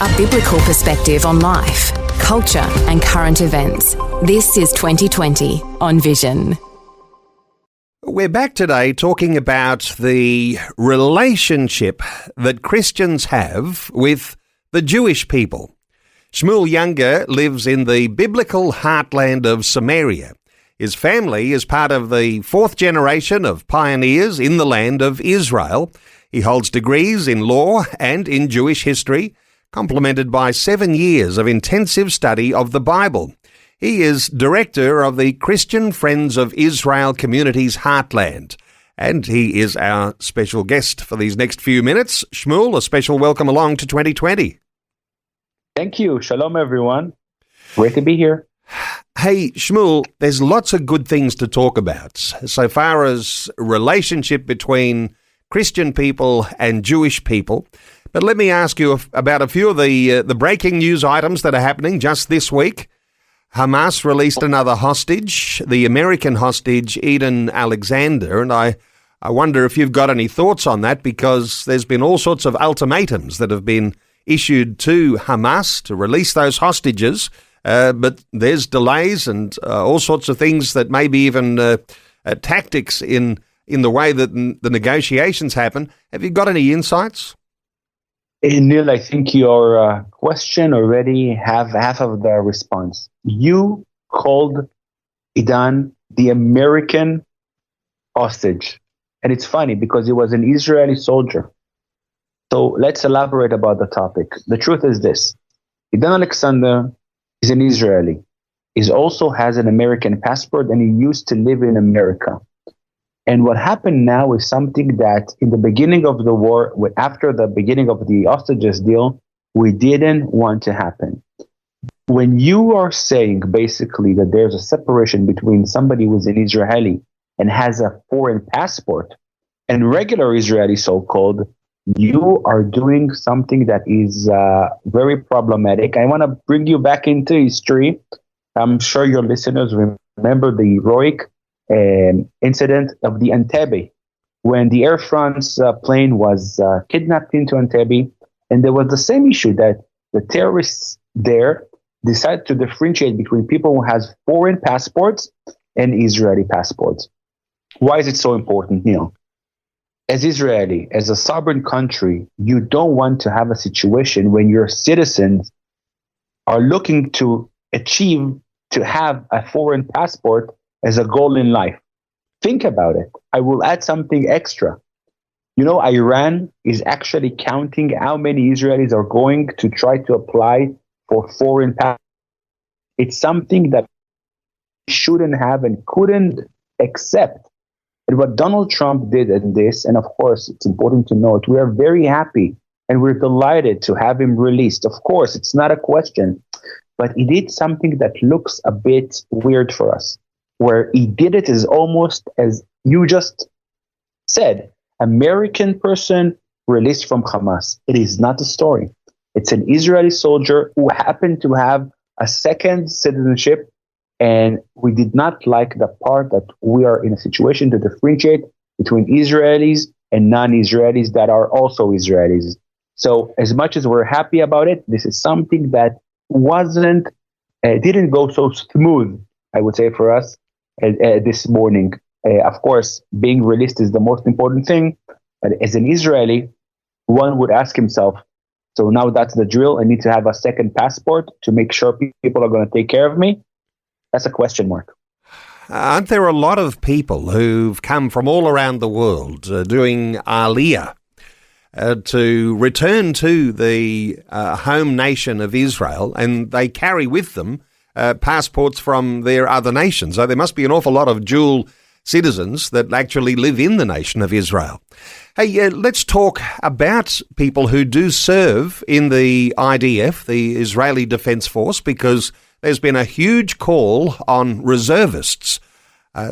A biblical perspective on life, culture and current events. This is 2020 on Vision. We're back today talking about the relationship that Christians have with the Jewish people. Schmuel Junger lives in the biblical heartland of Samaria. His family is part of the fourth generation of pioneers in the land of Israel. He holds degrees in law and in Jewish history, complemented by 7 years of intensive study of the Bible. He is director of the Christian Friends of Israel Community's Heartland, and he is our special guest for these next few minutes. Schmuel, a special welcome along to 2020. Thank you. Shalom, everyone. Great to be here. Hey, Schmuel, there's lots of good things to talk about so far as relationship between Christian people and Jewish people. But let me ask you about a few of the breaking news items that are happening just this week. Hamas released another hostage, the American hostage, Eden Alexander, and I wonder if you've got any thoughts on that, because there's been all sorts of ultimatums that have been issued to Hamas to release those hostages, but there's delays and all sorts of things that maybe even tactics in the way that the negotiations happen. Have you got any insights? Neil, I think your question already have half of the response. You called Eden the American hostage. And it's funny because he was an Israeli soldier. So let's elaborate about the topic. The truth is this. Eden Alexander is an Israeli. He also has an American passport and he used to live in America. And what happened now is something that in the beginning of the war, after the beginning of the hostages deal, we didn't want to happen. When you are saying basically that there's a separation between somebody who is an Israeli and has a foreign passport and regular Israeli so-called, you are doing something that is very problematic. I want to bring you back into history. I'm sure your listeners remember the heroic incident of the Entebbe, when the Air France plane was kidnapped into Entebbe, and there was the same issue that the terrorists there decided to differentiate between people who has foreign passports and Israeli passports. Why is it so important, Neil? As Israeli, as a sovereign country, you don't want to have a situation when your citizens are looking to achieve to have a foreign passport as a goal in life. Think about it. I will add something extra. You know, Iran is actually counting how many Israelis are going to try to apply for foreign passports. It's something that we shouldn't have and couldn't accept. And what Donald Trump did in this, and of course, it's important to note, we are very happy and we're delighted to have him released. Of course, it's not a question, but he did something that looks a bit weird for us. Where he did it is almost as you just said, American person released from Hamas. It is not a story. It's an Israeli soldier who happened to have a second citizenship, and we did not like the part that we are in a situation to differentiate between Israelis and non-Israelis that are also Israelis. So as much as we're happy about it, this is something that didn't go so smooth, I would say, for us. This morning. Of course, being released is the most important thing. But as an Israeli, one would ask himself, so now that's the drill. I need to have a second passport to make sure people are going to take care of me. That's a question mark. Aren't there a lot of people who've come from all around the world doing Aliyah to return to the home nation of Israel, and they carry with them passports from their other nations? So there must be an awful lot of dual citizens that actually live in the nation of Israel. Hey, let's talk about people who do serve in the IDF, the Israeli Defense Force, because there's been a huge call on reservists.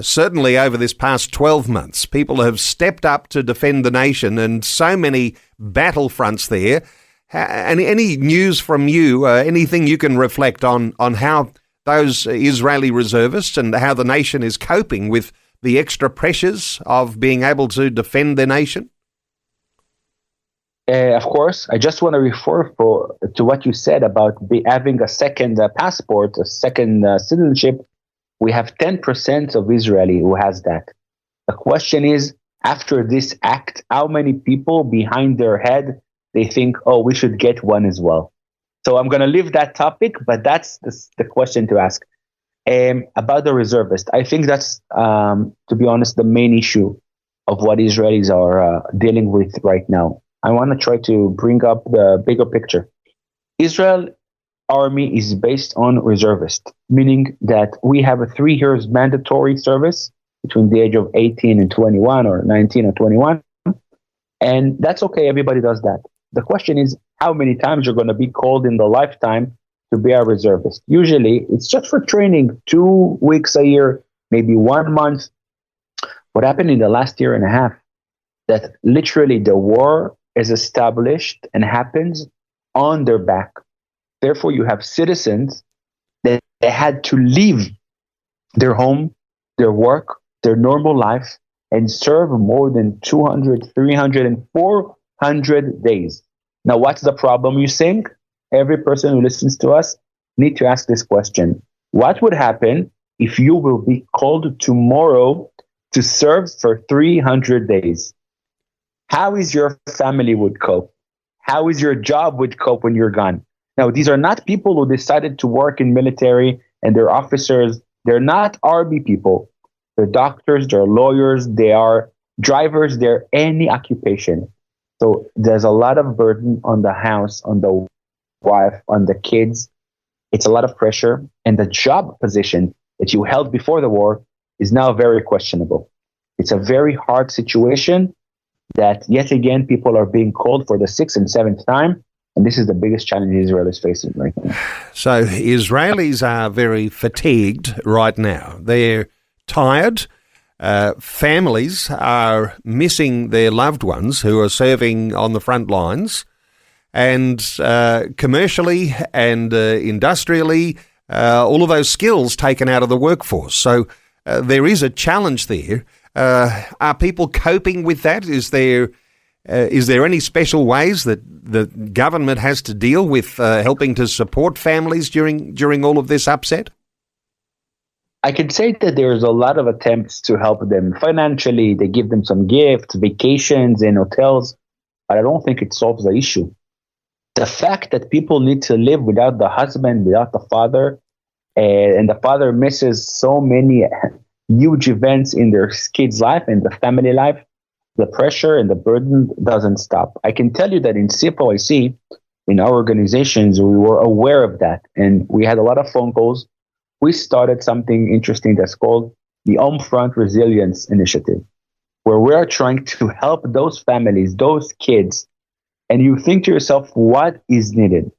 Certainly over this past 12 months, people have stepped up to defend the nation, and so many battlefronts there. Any news from you, anything you can reflect on how those Israeli reservists and how the nation is coping with the extra pressures of being able to defend their nation? Of course, I just want to refer to what you said about having a second passport, a second citizenship. We have 10% of Israeli who has that. The question is, after this act, how many people behind their head they think, oh, we should get one as well? So I'm going to leave that topic, but that's the question to ask. About the reservist, I think that's, to be honest, the main issue of what Israelis are dealing with right now. I want to try to bring up the bigger picture. Israel army is based on reservist, meaning that we have a 3 years mandatory service between the age of 18 and 21 or 19 or 21. And that's okay. Everybody does that. The question is how many times you're going to be called in the lifetime to be a reservist. Usually it's just for training, 2 weeks a year, maybe 1 month. What happened in the last year and a half, that literally the war is established and happens on their back. Therefore, you have citizens that they had to leave their home, their work, their normal life, and serve more than 200, 300, and 400 days. Now, what's the problem, you think? Every person who listens to us need to ask this question. What would happen if you will be called tomorrow to serve for 300 days? How is your family would cope? How is your job would cope when you're gone? Now, these are not people who decided to work in military and they're officers. They're not army people. They're doctors, they're lawyers, they are drivers, they're any occupation. So there's a lot of burden on the house, on the wife, on the kids. It's a lot of pressure. And the job position that you held before the war is now very questionable. It's a very hard situation that yet again, people are being called for the 6th and 7th time. And this is the biggest challenge Israel is facing right now. So Israelis are very fatigued right now. They're tired. Families are missing their loved ones who are serving on the front lines. And commercially and industrially, all of those skills taken out of the workforce. So there is a challenge there. Are people coping with that? Is there any special ways that the government has to deal with helping to support families during all of this upset? I can say that there's a lot of attempts to help them financially. They give them some gifts, vacations, and hotels, but I don't think it solves the issue. The fact that people need to live without the husband, without the father, and the father misses so many huge events in their kid's life and the family life, the pressure and the burden doesn't stop. I can tell you that in CFOIC, in our organizations, we were aware of that. And we had a lot of phone calls. We started something interesting that's called the Home Front Resilience Initiative, where we are trying to help those families, those kids. And you think to yourself, what is needed?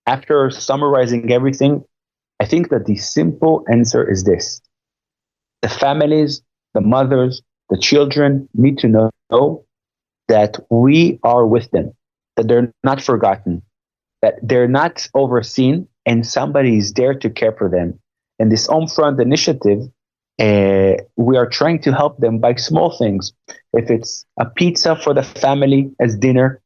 After summarizing everything, I think that the simple answer is this. The families, the mothers, the children need to know that we are with them, that they're not forgotten, that they're not overseen, and somebody is there to care for them. And this Home Front initiative, we are trying to help them by small things. If it's a pizza for the family as dinner,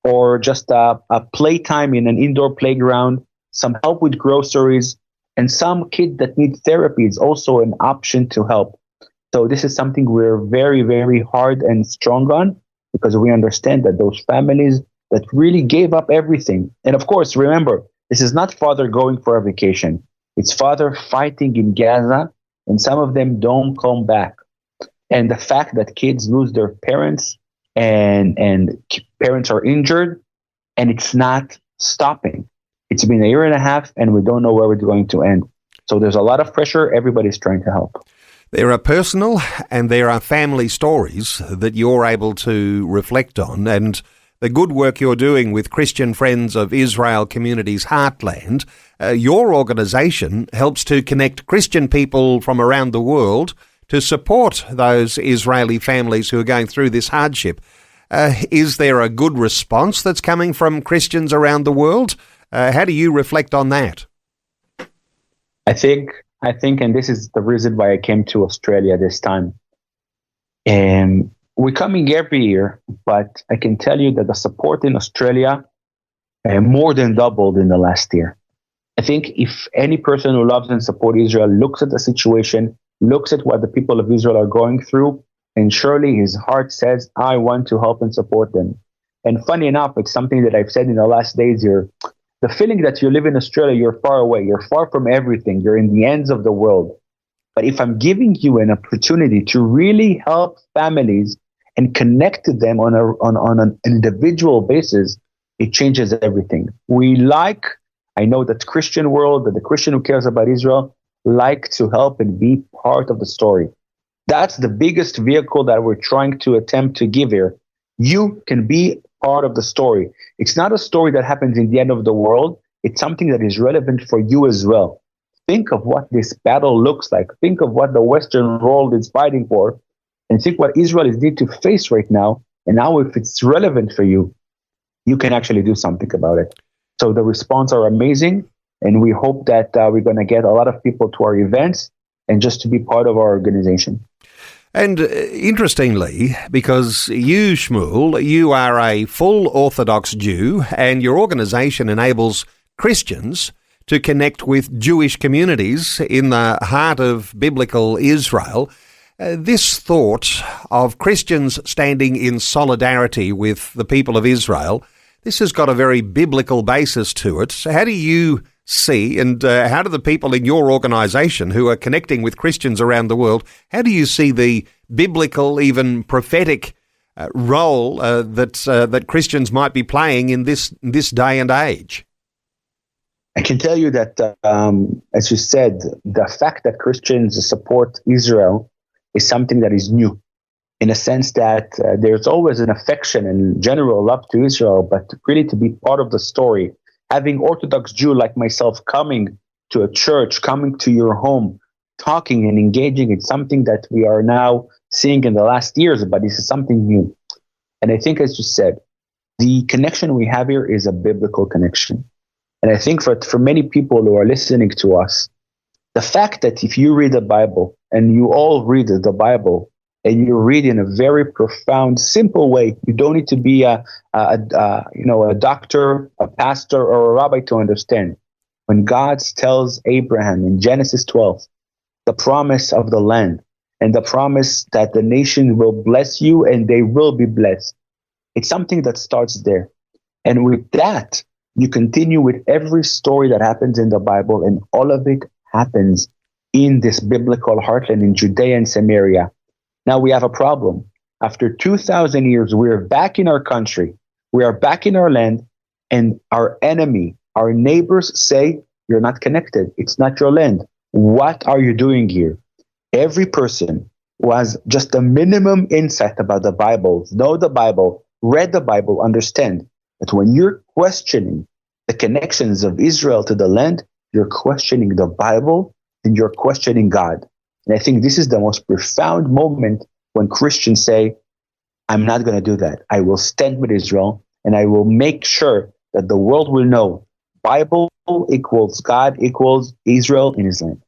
or just a playtime in an indoor playground, some help with groceries, and some kid that need therapy is also an option to help. So this is something we're very, very hard and strong on, because we understand that those families that really gave up everything. And of course, remember, this is not father going for a vacation. It's father fighting in Gaza, and some of them don't come back. And the fact that kids lose their parents and parents are injured, and it's not stopping. It's been a year and a half, and we don't know where we're going to end. So there's a lot of pressure. Everybody's trying to help. There are personal and there are family stories that you're able to reflect on, and the good work you're doing with Christian Friends of Israel Communities Heartland. Your organisation helps to connect Christian people from around the world to support those Israeli families who are going through this hardship. Is there a good response that's coming from Christians around the world? How do you reflect on that? I think, and this is the reason why I came to Australia this time. And We're coming every year, but I can tell you that the support in Australia more than doubled in the last year. I think if any person who loves and supports Israel looks at the situation, looks at what the people of Israel are going through, and surely his heart says, I want to help and support them. And funny enough, it's something that I've said in the last days here. The feeling that you live in Australia, you're far away, you're far from everything, you're in the ends of the world. But if I'm giving you an opportunity to really help families and connect to them on an individual basis, it changes everything. I know that Christian world, that the Christian who cares about Israel, like to help and be part of the story. That's the biggest vehicle that we're trying to attempt to give here. You can be part of the story. It's not a story that happens in the end of the world. It's something that is relevant for you as well. Think of what this battle looks like. Think of what the Western world is fighting for. And think what Israel is need to face right now. And now if it's relevant for you, you can actually do something about it. So the response are amazing. And we hope that we're going to get a lot of people to our events and just to be part of our organization. And interestingly, because you, Schmuel, you are a full Orthodox Jew and your organisation enables Christians to connect with Jewish communities in the heart of biblical Israel. This thought of Christians standing in solidarity with the people of Israel, this has got a very biblical basis to it. So how do you see, and how do the people in your organisation who are connecting with Christians around the world, how do you see the biblical, even prophetic role that Christians might be playing in this day and age? I can tell you that, as you said, the fact that Christians support Israel is something that is new, in a sense that there's always an affection and general love to Israel, but really to be part of the story, having Orthodox Jew like myself coming to a church, coming to your home, talking and engaging, it's something that we are now seeing in the last years, but this is something new. And I think, as you said, the connection we have here is a biblical connection. And I think for many people who are listening to us, the fact that if you read the Bible, and you all read the Bible, and you read in a very profound, simple way, you don't need to be a doctor, a pastor, or a rabbi to understand. When God tells Abraham in Genesis 12, the promise of the land, and the promise that the nation will bless you and they will be blessed, it's something that starts there. And with that, you continue with every story that happens in the Bible, and all of it happens in this biblical heartland in Judea and Samaria. Now we have a problem. After 2,000 years, we are back in our country. We are back in our land, and our enemy, our neighbors say, you're not connected. It's not your land. What are you doing here? Every person who has just a minimum insight about the Bible, know the Bible, read the Bible, understand that when you're questioning the connections of Israel to the land, you're questioning the Bible and you're questioning God. And I think this is the most profound moment when Christians say, I'm not going to do that. I will stand with Israel and I will make sure that the world will know Bible equals God equals Israel in his land.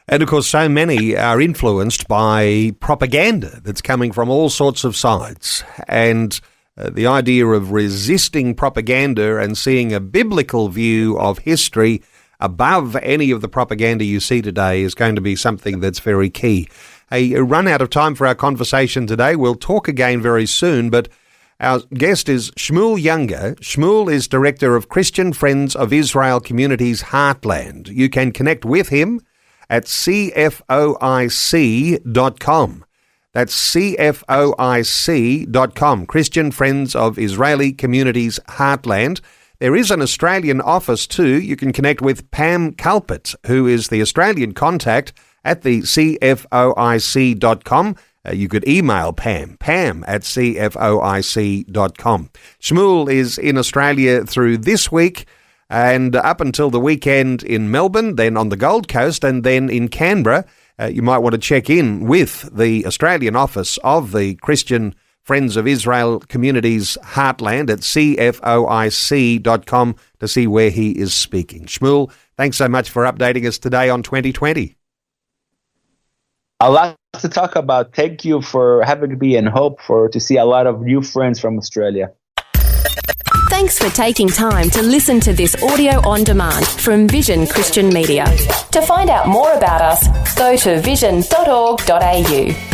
And of course, so many are influenced by propaganda that's coming from all sorts of sides. And the idea of resisting propaganda and seeing a biblical view of history above any of the propaganda you see today is going to be something that's very key. Hey, run out of time for our conversation today. We'll talk again very soon, but our guest is Schmuel Junger. Schmuel is Director of Christian Friends of Israel Communities Heartland. You can connect with him at CFOIC.com. That's CFOIC.com, Christian Friends of Israeli Communities Heartland. There is an Australian office too. You can connect with Pam Kalpit, who is the Australian contact at the CFOIC.com. You could email Pam at CFOIC.com. Schmuel is in Australia through this week and up until the weekend in Melbourne, then on the Gold Coast, and then in Canberra. You might want to check in with the Australian office of the Christian Friends of Israel Communities Heartland at CFOIC.com to see where he is speaking. Schmuel, thanks so much for updating us today on 2020. A lot to talk about. Thank you for having me, and hope to see a lot of new friends from Australia. Thanks for taking time to listen to this audio on demand from Vision Christian Media. To find out more about us, go to vision.org.au.